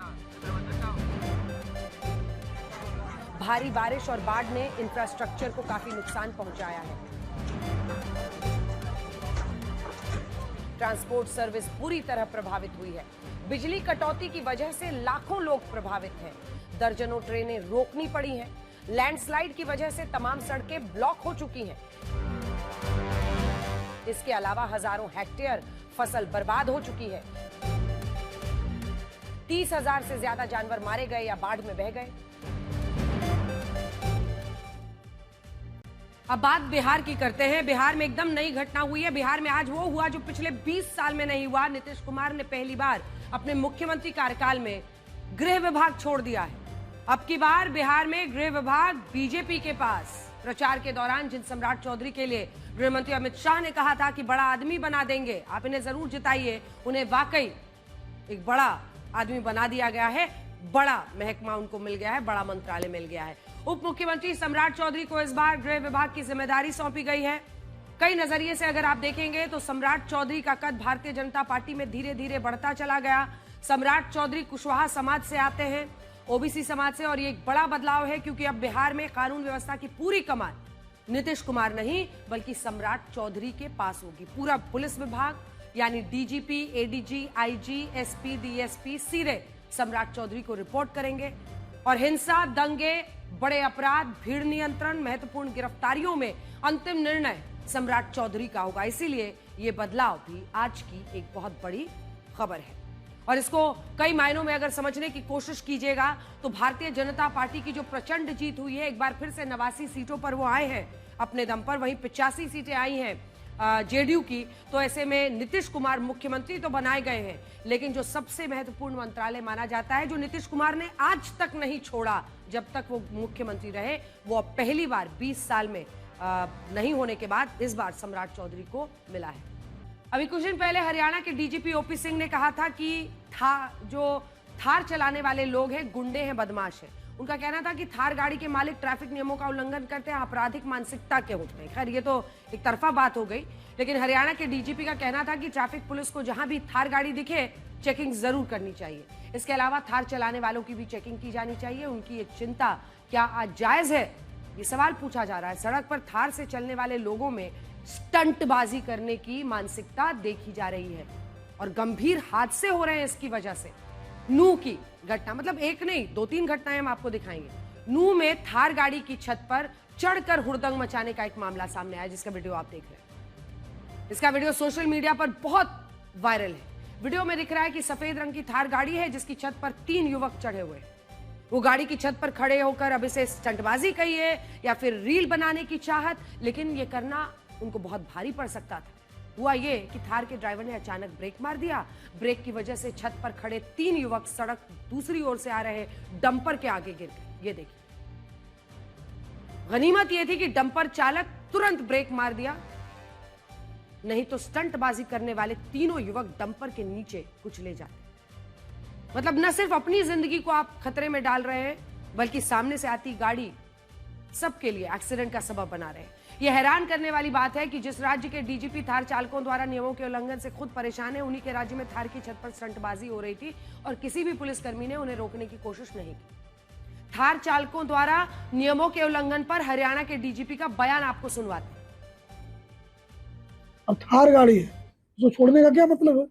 भारी बारिश और बाढ़ ने इंफ्रास्ट्रक्चर को काफी नुकसान पहुंचाया है। ट्रांसपोर्ट सर्विस बुरी तरह प्रभावित हुई है। बिजली कटौती की वजह से लाखों लोग प्रभावित हैं। दर्जनों ट्रेनें रोकनी पड़ी हैं। लैंडस्लाइड की वजह से तमाम सड़कें ब्लॉक हो चुकी हैं। इसके अलावा हजारों हेक्टेयर फसल बर्बाद हो चुकी है। 30,000 से ज्यादा जानवर मारे गए या बाढ़ में बह गए। अब बात बिहार की करते हैं। बिहार में एकदम नई घटना हुई है। बिहार में आज वो हुआ जो पिछले 20 साल में नहीं हुआ। नीतीश कुमार ने पहली बार अपने मुख्यमंत्री कार्यकाल में गृह विभाग छोड़ दिया है। अब की बार बिहार में गृह विभाग बीजेपी के पास। प्रचार के दौरान जिन सम्राट चौधरी के लिए गृह मंत्री अमित शाह ने कहा था कि बड़ा आदमी बना देंगे, आप इन्हें जरूर जिताइए, उन्हें वाकई एक बड़ा आदमी बना दिया गया है। बड़ा महकमा उनको मिल गया है, बड़ा मंत्रालय मिल गया है। उप मुख्यमंत्री सम्राट चौधरी को इस बार गृह विभाग की जिम्मेदारी सौंपी गई है। कई नजरिए से अगर आप देखेंगे तो सम्राट चौधरी का कद भारतीय जनता पार्टी में धीरे धीरे बढ़ता चला गया। सम्राट चौधरी कुशवाहा समाज से आते हैं, ओबीसी समाज से, और ये एक बड़ा बदलाव है क्योंकि अब बिहार में कानून व्यवस्था की पूरी कमान नीतीश कुमार नहीं बल्कि सम्राट चौधरी के पास होगी। पूरा पुलिस विभाग यानी DGP, ADG, IG, SP, DSP सीधे सम्राट चौधरी को रिपोर्ट करेंगे। और हिंसा, दंगे, बड़े अपराध, भीड़ नियंत्रण, महत्वपूर्ण गिरफ्तारियों में अंतिम निर्णय सम्राट चौधरी का होगा। इसीलिए ये बदलाव भी आज की एक बहुत बड़ी खबर है। और इसको कई मायनों में अगर समझने की कोशिश कीजिएगा तो भारतीय जनता पार्टी की जो प्रचंड जीत हुई है, एक बार फिर से 89 सीटों पर वो आए हैं अपने दम पर, वहीं 85 सीटें आई हैं जेडीयू की। तो ऐसे में नीतीश कुमार मुख्यमंत्री तो बनाए गए हैं, लेकिन जो सबसे महत्वपूर्ण मंत्रालय माना जाता है, जो नीतीश कुमार ने आज तक नहीं छोड़ा जब तक वो मुख्यमंत्री रहे, वो अब पहली बार 20 साल में नहीं होने के बाद इस बार सम्राट चौधरी को मिला है। अभी कुछ दिन पहले हरियाणा के डीजीपी ओपी सिंह ने कहा था कि जो थार चलाने वाले लोग हैं गुंडे हैं, बदमाश हैं। उनका कहना था कि थार गाड़ी के मालिक ट्रैफिक नियमों का उल्लंघन करते हैं, आपराधिक मानसिकता के होते हैं। खैर ये तो एक तरफा बात हो गई, लेकिन हरियाणा के डीजीपी का कहना था कि ट्रैफिक पुलिस को जहां भी थार गाड़ी दिखे चेकिंग जरूर करनी चाहिए। इसके अलावा थार चलाने वालों की भी चेकिंग की जानी चाहिए। उनकी ये चिंता क्या आज जायज है, ये सवाल पूछा जा रहा है। सड़क पर थार से चलने वाले लोगों में स्टंटबाजी करने की मानसिकता देखी जा रही है और गंभीर हादसे हो रहे हैं इसकी वजह से। नूह की घटना, मतलब एक नहीं 2-3 घटनाएं हम आपको दिखाएंगे। नूह में थार गाड़ी की छत पर चढ़कर हुड़दंग मचाने का एक मामला सामने आया, जिसका वीडियो आप देख रहे हैं। इसका वीडियो सोशल मीडिया पर बहुत वायरल है। वीडियो में दिख रहा है कि सफेद रंग की थार गाड़ी है जिसकी छत पर 3 युवक चढ़े हुए हैं। वो गाड़ी की छत पर खड़े होकर अब इसे स्टंटबाजी कहिए या फिर रील बनाने की चाहत, लेकिन ये करना उनको बहुत भारी पड़ सकता था। हुआ ये कि थार के ड्राइवर ने अचानक ब्रेक मार दिया। ब्रेक की वजह से छत पर खड़े 3 युवक सड़क दूसरी ओर से आ रहे डंपर के आगे गिर गए। ये देखिए, गनीमत ये थी कि डंपर चालक तुरंत ब्रेक मार दिया, नहीं तो स्टंटबाजी करने वाले तीनों युवक डंपर के नीचे कुचले जाते। मतलब न सिर्फ अपनी जिंदगी को आप खतरे में डाल रहे हैं, बल्कि सामने से आती गाड़ी सबके लिए एक्सीडेंट का सबब बना रहे हैं। यह हैरान करने वाली बात है कि जिस राज्य के डीजीपी थार चालकों द्वारा नियमों के उल्लंघन से खुद परेशान है, उन्हीं के राज्य में थार की छत पर स्टंटबाजी हो रही थी और किसी भी पुलिसकर्मी ने उन्हें रोकने की कोशिश नहीं की। थार चालकों द्वारा नियमों के उल्लंघन पर हरियाणा के डीजीपी का बयान आपको सुनवाते हैं। अब थार गाड़ी है, जो छोड़ने का क्या मतलब है?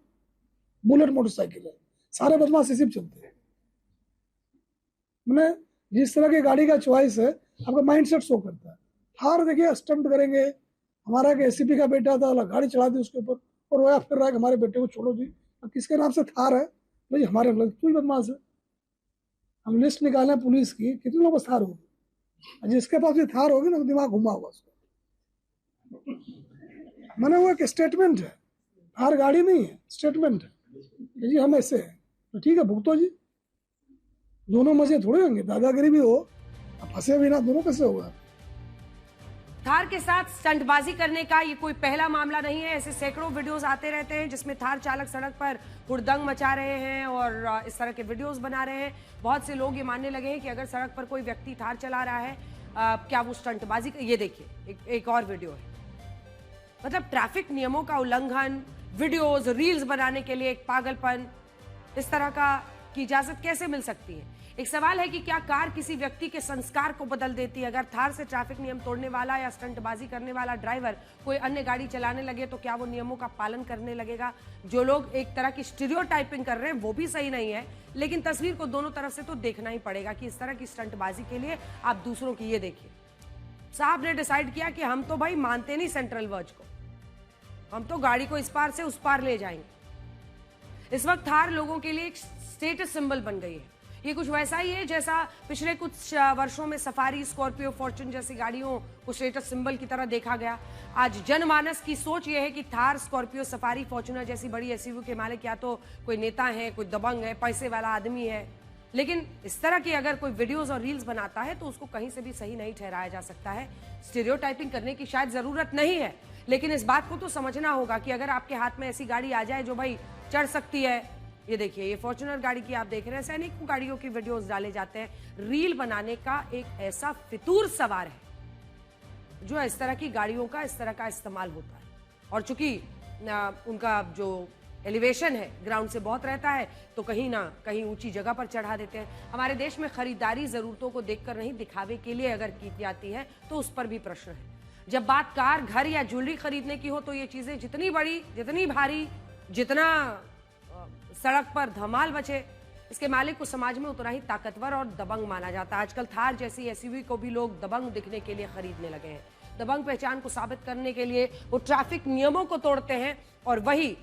बुलेट मोटरसाइकिल है, सारे बदमाश इसी पे चलते हैं। मैंने जिस तरह की गाड़ी का चॉइस है, आपका माइंडसेट शो करता है। थार देखिए स्टंट करेंगे, हमारा के एसीपी का बेटा था, गाड़ी चला दी उसके ऊपर और रोया फिर रहा है कि हमारे बेटे को छोड़ो जी। अब किसके नाम से थार है भाई? हमारे तू ही बदमाश है। हम लिस्ट निकालें पुलिस की, कितने लोग थार होगी, जिसके पास भी थार होगी ना तो दिमाग घुमा होगा उसको। मैंने वो एक स्टेटमेंट है, थार गाड़ी नहीं है, स्टेटमेंट है जी हम ऐसे हैं तो ठीक है भुगतो जी। दोनों मजे थोड़े होंगे, दादागिरी भी हो, फंसे भी ना, दोनों कैसे होगा? थार के साथ स्टंटबाजी करने का ये कोई पहला मामला नहीं है। ऐसे सैकड़ों वीडियोस आते रहते हैं जिसमें थार चालक सड़क पर हुड़दंग मचा रहे हैं और इस तरह के वीडियोस बना रहे हैं। बहुत से लोग ये मानने लगे हैं कि अगर सड़क पर कोई व्यक्ति थार चला रहा है क्या वो स्टंटबाजी। ये देखिए एक और वीडियो है। मतलब ट्रैफिक नियमों का उल्लंघन, वीडियोस रील्स बनाने के लिए एक पागलपन, इस तरह का की इजाजत कैसे मिल सकती है? एक सवाल है कि क्या कार किसी व्यक्ति के संस्कार को बदल देती है? अगर थार से ट्रैफिक नियम तोड़ने वाला या स्टंटबाजी करने वाला ड्राइवर कोई अन्य गाड़ी चलाने लगे तो क्या वो नियमों का पालन करने लगेगा? जो लोग एक तरह की स्टीरियोटाइपिंग कर रहे हैं वो भी सही नहीं है, लेकिन तस्वीर को दोनों तरफ से तो देखना ही पड़ेगा कि इस तरह की स्टंटबाजी के लिए आप दूसरों की ये देखिए। साहब ने डिसाइड किया कि हम तो भाई मानते नहीं सेंट्रल वर्ज को, हम तो गाड़ी को इस पार से उस पार ले जाएंगे। इस वक्त थार लोगों के लिए एक स्टेटस सिंबल बन गई है। ये कुछ वैसा ही है जैसा पिछले कुछ वर्षों में सफारी, स्कॉर्पियो, फॉर्च्यून जैसी गाड़ियों को स्टेटस सिंबल की तरह देखा गया। आज जनमानस की सोच ये है कि थार, स्कॉर्पियो, सफारी, फॉर्च्यूनर जैसी बड़ी एसयूवी के मालिक या तो कोई नेता है, कोई दबंग है, पैसे वाला आदमी है। लेकिन इस तरह की अगर कोई वीडियोस और रील्स बनाता है तो उसको कहीं से भी सही नहीं ठहराया जा सकता है। स्टीरियोटाइपिंग करने की शायद जरूरत नहीं है, लेकिन इस बात को तो समझना होगा कि अगर आपके हाथ में ऐसी गाड़ी आ जाए जो भाई चढ़ सकती है, ये देखिए ये फॉर्च्यूनर गाड़ी की आप देख रहे हैं, सैनिक गाड़ियों की वीडियोस डाले जाते हैं। रील बनाने का एक ऐसा फितूर सवार है जो इस तरह की गाड़ियों का इस तरह का इस्तेमाल होता है, और चूंकि उनका जो एलिवेशन है ग्राउंड से बहुत रहता है तो कहीं ना कहीं ऊंची जगह पर चढ़ा देते हैं। हमारे देश में खरीदारी जरूरतों को देखकर नहीं, दिखावे के लिए अगर की जाती है तो उस पर भी प्रश्न है। जब बात कार, घर या ज्वेलरी खरीदने की हो तो ये चीजें जितनी बड़ी, जितनी भारी, जितना सड़क पर धमाल मचे, इसके मालिक को समाज में उतना ही ताकतवर और दबंग माना जाता है। आजकल थार जैसी एसयूवी को भी लोग दबंग दिखने के लिए खरीदने लगे हैं। दबंग पहचान को साबित करने के लिए वो ट्रैफिक नियमों को तोड़ते हैं। और वही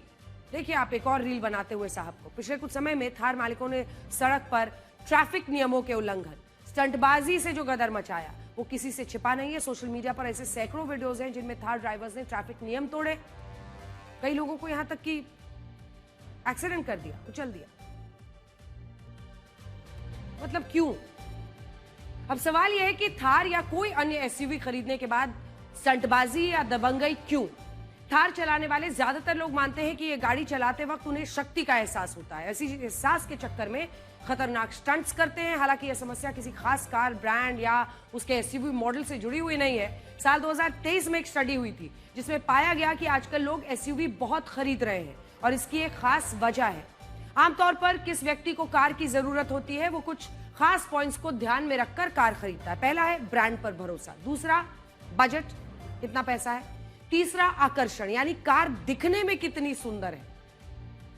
देखिए आप एक और रील बनाते हुए साहब को। पिछले कुछ समय में थार मालिकों ने सड़क पर ट्रैफिक नियमों के उल्लंघन, स्टंटबाजी से जो गदर मचाया वो किसी से छिपा नहीं है। सोशल मीडिया पर ऐसे सैकड़ों वीडियोज हैं जिनमें थार ड्राइवर्स ने ट्रैफिक नियम तोड़े, कई लोगों को यहां तक कि एक्सीडेंट कर दिया, कुचल दिया। मतलब क्यों? अब सवाल यह है कि थार या कोई अन्य एसयूवी खरीदने के बाद स्टंटबाजी या दबंगई क्यों? थार चलाने वाले ज्यादातर लोग मानते हैं कि ये गाड़ी चलाते वक्त उन्हें शक्ति का एहसास होता है। ऐसी एहसास के चक्कर में खतरनाक स्टंट्स करते हैं। हालांकि यह समस्या किसी खास कार ब्रांड या उसके एसयूवी मॉडल से जुड़ी हुई नहीं है। साल 2023 में एक स्टडी हुई थी जिसमें पाया गया कि आजकल लोग एसयूवी बहुत खरीद रहे हैं और इसकी एक खास वजह है। आमतौर पर किस व्यक्ति को कार की जरूरत होती है वो कुछ खास पॉइंट्स को ध्यान में रखकर कार खरीदता है। पहला है ब्रांड पर भरोसा, दूसरा बजट, कितना पैसा है, तीसरा आकर्षण यानी कार दिखने में कितनी सुंदर है,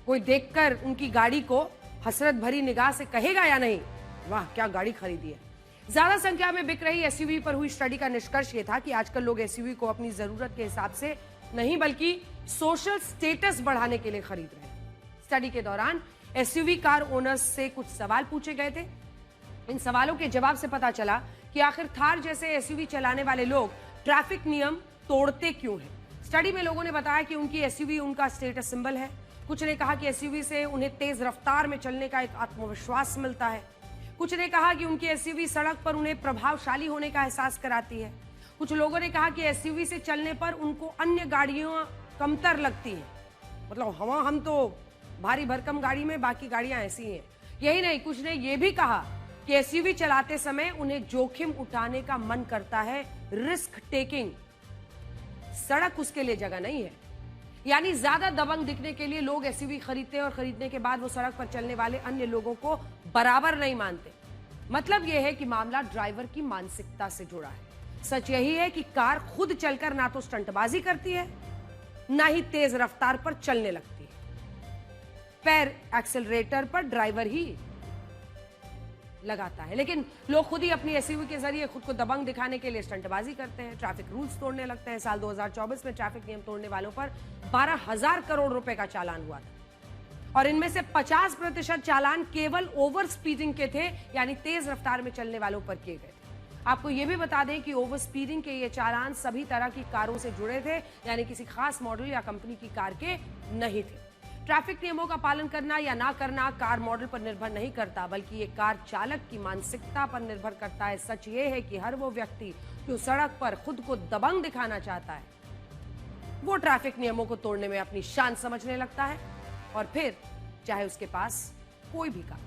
कोई देखकर उनकी गाड़ी को हसरत भरी निगाह से कहेगा या नहीं वाह क्या गाड़ी खरीदी है। ज्यादा संख्या में बिक रही एसयूवी पर हुई स्टडी का निष्कर्ष ये था कि आजकल लोग एसयूवी को अपनी जरूरत के हिसाब से नहीं बल्कि सोशल स्टेटस बढ़ाने के लिए खरीद रहे हैं। स्टडी के दौरान एसयूवी कार ओनर्स से कुछ सवाल पूछे गए थे। इन सवालों के जवाब से पता चला कि आखिर थार जैसे एसयूवी चलाने वाले लोग ट्रैफिक नियम तोड़ते क्यों हैं। स्टडी में लोगों ने बताया कि उनकी एसयूवी उनका स्टेटस सिंबल है। कुछ ने कहा कि एसयूवी से उन्हें तेज रफ्तार में चलने का एक आत्मविश्वास मिलता है। कुछ ने कहा कि उनकी एसयूवी सड़क पर उन्हें प्रभावशाली होने का एहसास कराती है। कुछ लोगों ने कहा कि एसयूवी से चलने पर उनको अन्य गाड़ियां कमतर लगती है, मतलब हम तो भारी भरकम गाड़ी में, बाकी गाड़ियां ऐसी हैं। यही नहीं, कुछ ने यह भी कहा कि एसयूवी चलाते समय उन्हें जोखिम उठाने का मन करता है, रिस्क टेकिंग। सड़क उसके लिए जगह नहीं है। यानी ज्यादा दबंग दिखने के लिए लोग एसयूवी खरीदते हैं और खरीदने के बाद वो सड़क पर चलने वाले अन्य लोगों को बराबर नहीं मानते। मतलब यह है कि मामला ड्राइवर की मानसिकता से जुड़ा है। सच यही है कि कार खुद चलकर ना तो स्टंटबाजी करती है ना ही तेज रफ्तार पर चलने लगती है। पैर एक्सेलरेटर पर ड्राइवर ही लगाता है, लेकिन लोग खुद ही अपनी एसयूवी के जरिए खुद को दबंग दिखाने के लिए स्टंटबाजी करते हैं, ट्रैफिक रूल्स तोड़ने लगते हैं। साल 2024 में ट्रैफिक नियम तोड़ने वालों पर 12,000 करोड़ रुपए का चालान हुआ था और इनमें से 50% चालान केवल ओवर स्पीडिंग के थे, यानी तेज रफ्तार में चलने वालों पर किए गए थे। आपको यह भी बता दें कि ओवर स्पीडिंग के ये चालान सभी तरह की कारों से जुड़े थे, यानी किसी खास मॉडल या कंपनी की कार के नहीं थे। ट्रैफिक नियमों का पालन करना या ना करना कार मॉडल पर निर्भर नहीं करता, बल्कि ये कार चालक की मानसिकता पर निर्भर करता है। सच ये है कि हर वो व्यक्ति जो सड़क पर खुद को दबंग दिखाना चाहता है वो ट्रैफिक नियमों को तोड़ने में अपनी शान समझने लगता है, और फिर चाहे उसके पास कोई भी कार।